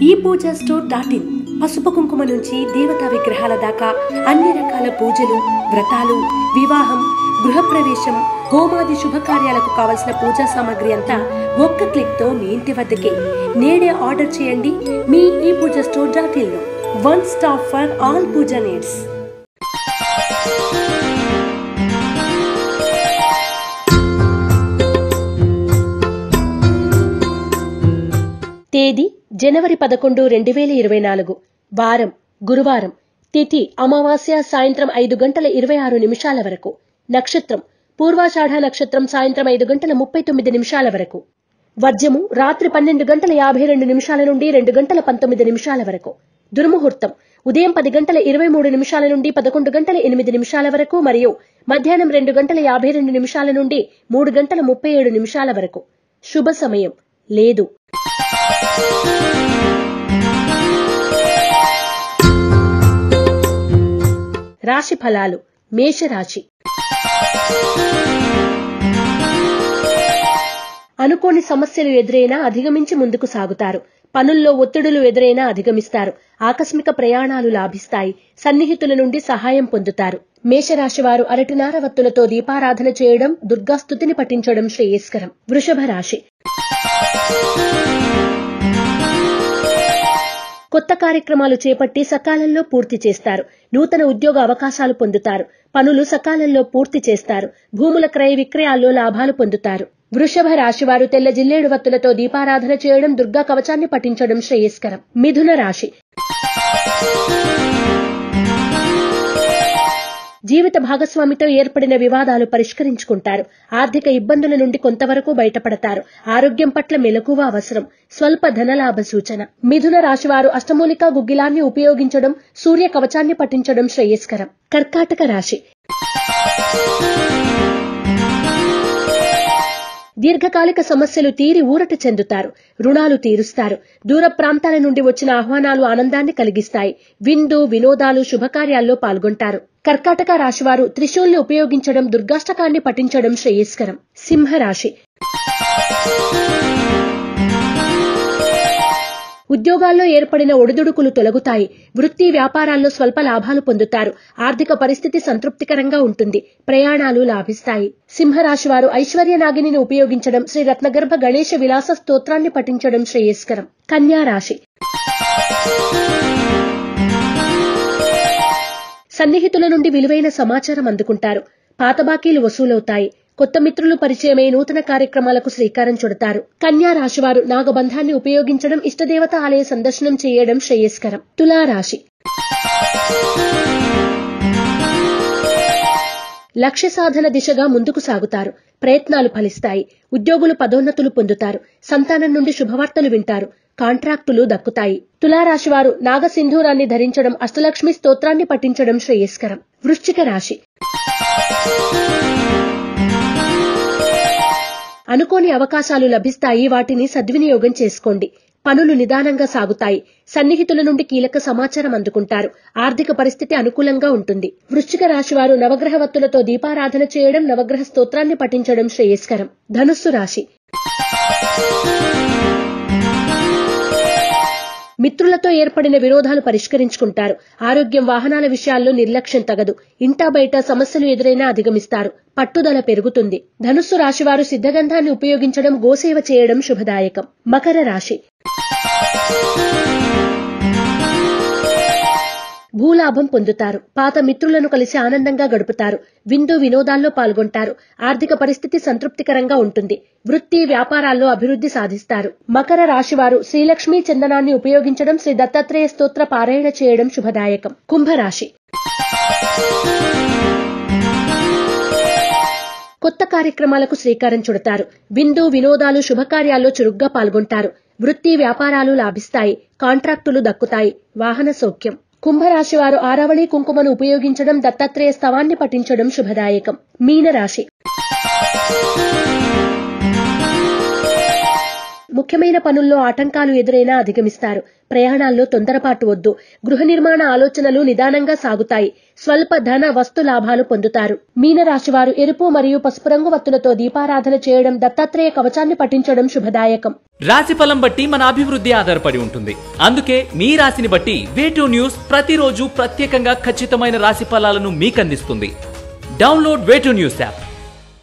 ePoojaStore.in పసుపు కుంకుమ నుంచి దేవతా విగ్రహాల దాకా అన్ని రకాల పూజలు, వ్రతాలు, వివాహం, గృహప్రవేశం, హోమాది శుభకార్యాలకు కావలసిన పూజా సామాగ్రి అంతా ఒక్క క్లిక్ తో మీ ఇంటి వద్దకే. నేడే ఆర్డర్ చేయండి మీ ePoojaStore.in లో. One stop for all puja needs. తేదీ జనవరి 11, 2024. వారం గురువారం. తిథి అమావాస్య సాయంత్రం 5:26 వరకు. నక్షత్రం పూర్వాషాఢ నక్షత్రం సాయంత్రం 5:39 వరకు. వర్జము రాత్రి 12:52 నుండి 2:19 వరకు. దుర్ముహూర్తం ఉదయం 10:23 నుండి 11:08 వరకు మరియు మధ్యాహ్నం 2:52 నుండి 3:37 వరకు. శుభ సమయం లేదు. రాశి ఫలాలు. మేషరాశి. అనుకోని సమస్యలు ఎదురైనా అధిగమించి ముందుకు సాగుతారు. పనుల్లో ఒత్తిడులు ఎదురైనా అధిగమిస్తారు. ఆకస్మిక ప్రయాణాలు లాభిస్తాయి. సన్నిహితుల నుండి సహాయం పొందుతారు. మేషరాశి వారు అరటినార వత్తులతో దీపారాధన చేయడం, దుర్గాస్తుతిని పఠించడం శ్రేయస్కరం. వృషభ రాశి. కొత్త కార్యక్రమాలు చేపట్టి సకాలంలో పూర్తి చేస్తారు. నూతన ఉద్యోగ అవకాశాలు పొందుతారు. పనులు సకాలంలో పూర్తి చేస్తారు. భూముల క్రయ విక్రయాల్లో లాభాలు పొందుతారు. వృషభ రాశి వారు తెల్ల జిల్లేడు వత్తులతో దీపారాధన చేయడం, దుర్గా కవచాన్ని పఠించడం శ్రేయస్కరం. మిథున రాశి. జీవిత భాగస్వామితో ఏర్పడిన వివాదాలు పరిష్కరించుకుంటారు. ఆర్థిక ఇబ్బందుల నుండి కొంతవరకు బయటపడతారు. ఆరోగ్యం పట్ల మెలకువ అవసరం. స్వల్ప ధనలాభ సూచన. మిథున రాశివారు అష్టమూలికా గుగ్గిలాన్ని ఉపయోగించడం, సూర్య కవచాన్ని పఠించడం శ్రేయస్కరం. కర్కాటక రాశి. దీర్ఘకాలిక సమస్యలు తీరి ఊరట చెందుతారు. రుణాలు తీరుస్తారు. దూర ప్రాంతాల నుండి వచ్చిన ఆహ్వానాలు ఆనందాన్ని కలిగిస్తాయి. విందు, వినోదాలు, శుభకార్యాల్లో పాల్గొంటారు. కర్కాటక రాశివారు త్రిశూల్ని ఉపయోగించడం, దుర్గాష్టకాన్ని పఠించడం శ్రేయస్కరం. సింహరాశి. ఉద్యోగాల్లో ఏర్పడిన ఒడిదుడుకులు తొలగుతాయి. వృత్తి వ్యాపారాల్లో స్వల్ప లాభాలు పొందుతారు. ఆర్థిక పరిస్థితి సంతృప్తికరంగా ఉంటుంది. ప్రయాణాలు లాభిస్తాయి. సింహరాశి వారు ఐశ్వర్య నాగిని ఉపయోగించడం, శ్రీ రత్నగర్భ గణేశ విలాస స్తోత్రాన్ని పఠించడం శ్రేయస్కరం. కన్యా రాశి. సన్నిహితుల నుండి విలువైన సమాచారం అందుకుంటారు. పాత బాకీలు వసూలవుతాయి. కొత్త మిత్రులు పరిచయమై నూతన కార్యక్రమాలకు శ్రీకారం చుడతారు. కన్యా రాశివారు నాగబంధాన్ని ఉపయోగించడం, ఇష్టదేవత ఆలయ సందర్శనం చేయడం శ్రేయస్కరం. తులారాశి. లక్ష్య సాధన దిశగా ముందుకు సాగుతారు. ప్రయత్నాలు ఫలిస్తాయి. ఉద్యోగులు పదోన్నతులు పొందుతారు. సంతానం నుండి శుభవార్తలు వింటారు. కాంట్రాక్టులు దక్కుతాయి. తులారాశివారు నాగసింధూరాన్ని ధరించడం, అష్టలక్ష్మి స్తోత్రాన్ని పఠించడం శ్రేయస్కరం. వృశ్చిక రాశి. అనుకోని అవకాశాలు లభిస్తాయి. వాటిని సద్వినియోగం చేసుకోండి. పనులు నిదానంగా సాగుతాయి. సన్నిహితుల నుండి కీలక సమాచారం అందుకుంటారు. ఆర్థిక పరిస్థితి అనుకూలంగా ఉంటుంది. వృశ్చిక రాశివారు నవగ్రహ వత్తులతో దీపారాధన చేయడం, నవగ్రహ స్తోత్రాన్ని పఠించడం శ్రేయస్కరం. ధనుస్సు రాశి. మిత్రులతో ఏర్పడిన విరోధాలు పరిష్కరించుకుంటారు. ఆరోగ్యం, వాహనాల విషయాల్లో నిర్లక్ష్యం తగదు. ఇంటా బయట సమస్యలు ఎదురైనా అధిగమిస్తారు. పట్టుదల పెరుగుతుంది. ధనుస్సు రాశివారు సిద్ధగంధాన్ని ఉపయోగించడం, గోసేవ చేయడం శుభదాయకం. మకర రాశి. భూలాభం పొందుతారు. పాత మిత్రులను కలిసి ఆనందంగా గడుపుతారు. విందు, వినోదాల్లో పాల్గొంటారు. ఆర్థిక పరిస్థితి సంతృప్తికరంగా ఉంటుంది. వృత్తి వ్యాపారాల్లో అభివృద్ధి సాధిస్తారు. మకర రాశివారు శ్రీలక్ష్మీ చందనాన్ని ఉపయోగించడం, శ్రీ దత్తాత్రేయ స్తోత్ర పారాయణ చేయడం శుభదాయకం. కుంభరాశి. కొత్త కార్యక్రమాలకు శ్రీకారం చుడతారు. విందు, వినోదాలు, శుభకార్యాల్లో చురుగ్గా పాల్గొంటారు. వృత్తి వ్యాపారాలు లాభిస్తాయి. కాంట్రాక్టులు దక్కుతాయి. వాహన సౌఖ్యం. కుంభరాశివారు ఆరావళి కుంకుమను ఉపయోగించడం, దత్తాత్రేయ స్తవాన్ని పఠించడం శుభదాయకం. మీనరాశి. ముఖ్యమైన పనుల్లో ఆటంకాలు ఎదురైనా అధిగమిస్తారు. ప్రయాణాల్లో తొందరపాటు వద్దు. గృహ నిర్మాణ ఆలోచనలు నిదానంగా సాగుతాయి. స్వల్ప ధన వస్తు లాభాలు పొందుతారు. మీనరాశి వారు ఎరుపు మరియు పసుపు రంగు వత్తులతో దీపారాధన చేయడం, దత్తాత్రేయ కవచాన్ని పఠించడం శుభదాయకం. రాశి ఫలం బట్టి మన అభివృద్ధి ఆధారపడి ఉంటుంది. అందుకే మీ రాశిని బట్టి వే2 న్యూస్ ప్రతిరోజు ప్రత్యేకంగా ఖచ్చితమైన రాశి ఫలాలను మీకందిస్తుంది. Download Way2 News app.